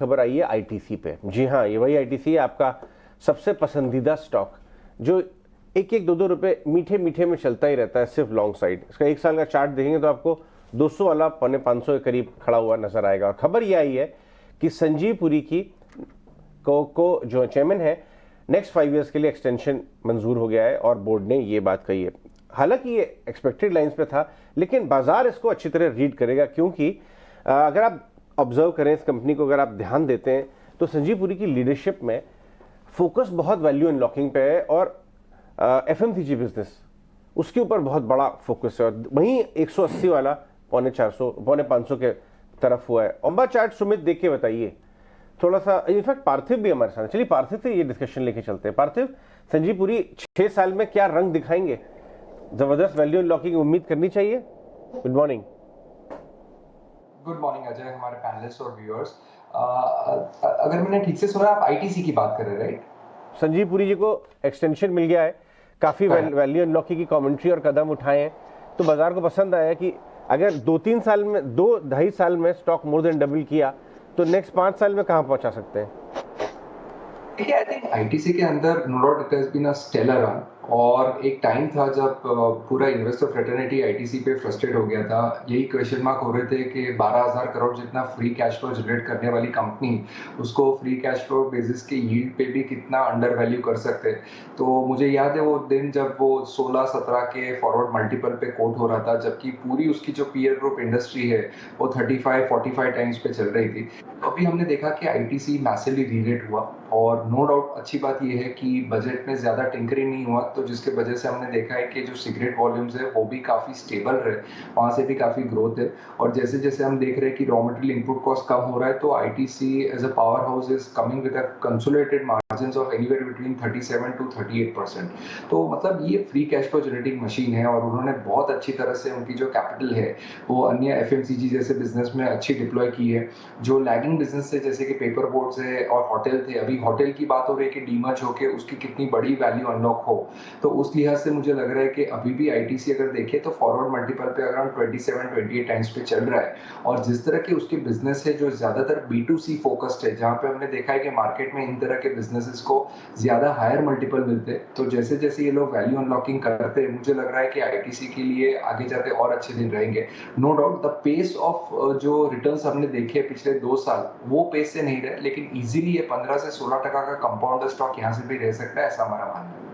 खबर आई है आईटीसी पे। जी हाँ, ये वही आईटीसी है, आपका सबसे पसंदीदा स्टॉक जो एक एक 2-2 रुपए मीठे मीठे में चलता ही रहता है, सिर्फ लॉन्ग साइड। इसका एक साल का चार्ट देखेंगे तो आपको 200 वाला 550 के करीब खड़ा हुआ नजर आएगा। और खबर ये आई है कि संजीव पुरी की को जो चेयरमैन है, नेक्स्ट 5 ईयर्स के लिए एक्सटेंशन मंजूर हो गया है और बोर्ड ने ये बात कही है। हालांकि ये एक्सपेक्टेड लाइंस पे था, लेकिन बाजार इसको अच्छी तरह रीड करेगा, क्योंकि अगर आप ऑब्जर्व करें इस कंपनी को, अगर आप ध्यान देते हैं तो संजीव पुरी की लीडरशिप में फोकस बहुत वैल्यू अनलॉकिंग पे है और एफएमसीजी बिजनेस उसके ऊपर बहुत बड़ा फोकस है। और वहीं 180 वाला 450 के तरफ हुआ है। लंबा चार्ट सुमित देख के बताइए थोड़ा सा। इनफैक्ट पार्थिव भी हमारे साथ, चलिए पार्थिव से ये डिस्कशन लेके चलते हैं। पार्थिव, संजीव पुरी 6 साल में क्या रंग दिखाएंगे? जबरदस्त वैल्यू अनलॉकिंग उम्मीद करनी चाहिए। Good morning. Good morning Ajay, हमारे पैनलिस्ट और व्यूअर्स। अगर मैंने ठीक से सुना, आप आईटीसी की बात कर रहे हैं, राइट? संजीव पुरी जी को एक्सटेंशन मिल गया है, काफी वैल्यू अनलॉकिंग की कमेंट्री और कदम उठाए हैं, तो बाजार को पसंद आया कि अगर 2-3 साल में 2-2.5 साल में स्टॉक मोर देन डबल किया तो नेक्स्ट 5 साल में कहां पहुंचा सकते हैं? देखिए, आई थिंक आईटीसी के अंदर no doubt it has been a stellar run. और एक टाइम था जब पूरा इन्वेस्टर फ्रेटर्निटी आईटीसी पे फ्रस्ट्रेट हो गया था। यही क्वेश्चन मार्क हो रहे थे कि 12,000 करोड़ जितना फ्री कैश फ्लो जनरेट करने वाली कंपनी, उसको फ्री कैश फ्लो बेसिस के यील्ड पे भी कितना अंडर वैल्यू कर सकते हैं। तो मुझे याद है वो दिन जब वो 16-17 के फॉरवर्ड मल्टीपल पे कोट हो रहा था, जबकि पूरी उसकी जो पीयर ग्रुप इंडस्ट्री है वो 35-45 टाइम्स पे चल रही थी। तो अभी हमने देखा कि आईटीसी मैसिवली रीरेट हुआ। और नो डाउट अच्छी बात यह है कि बजट में ज्यादा टिंकरिंग नहीं हुआ, तो जिसके वजह से हमने देखा है कि जो सिगरेट वॉल्यूम्स है वो भी काफी स्टेबल रहे, वहां से भी काफी ग्रोथ है। और जैसे जैसे हम देख रहे हैं कि रॉ मटेरियल इनपुट कॉस्ट कम हो रहा है, तो ITC as a power house is coming with a consolidated margins of anywhere between 37 to 38%। तो मतलब ये free cash flow generating machine है और उन्होंने बहुत अच्छी तरह से उनकी जो कैपिटल है वो अन्य एफएमसीजी जैसे बिजनेस में अच्छी डिप्लॉय की है। जो लैगिंग बिजनेस है जैसे कि पेपर बोर्ड्स है और होटल थे, अभी होटल की बात हो रही है कि डीमर्ज होके उसकी कितनी बड़ी वैल्यू अनलॉक हो, तो उस लिहाज से मुझे लग रहा है कि अभी भी आईटीसी अगर देखे तो फॉरवर्ड मल्टीपल पे अराउंड 27-28 टाइम्स पे चल रहा है। और जिस तरह के उसके बिजनेस है जो ज्यादातर B2C फोकस्ड है, जहां पे हमने देखा है कि मार्केट में इन तरह के बिजनेसेस को ज्यादा हायर मल्टीपल मिलते हैं, तो जैसे जैसे ये लोग वैल्यू अनलॉकिंग करते हैं, मुझे लग रहा है कि आईटीसी के लिए आगे जाते और अच्छे दिन रहेंगे। No doubt the pace of जो रिटर्न्स हमने देखे पिछले 2 साल वो पेस से नहीं रहे, लेकिन इजीली ये 15 से 16% का कंपाउंड स्टॉक यहाँ से भी रह सकता है, ऐसा हमारा मानना है।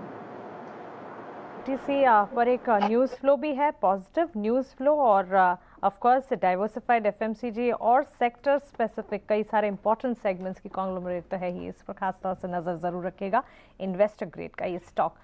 टीसी पर एक न्यूज़ फ्लो भी है, पॉजिटिव न्यूज़ फ्लो, और ऑफ कोर्स डाइवर्सिफाइड एफएमसीजी और सेक्टर स्पेसिफिक कई सारे इंपॉर्टेंट सेगमेंट्स की कॉन्ग्लोमरेट तो है ही। इस पर खास तौर से नज़र ज़रूर रखेगा इन्वेस्टर ग्रेड का ये स्टॉक।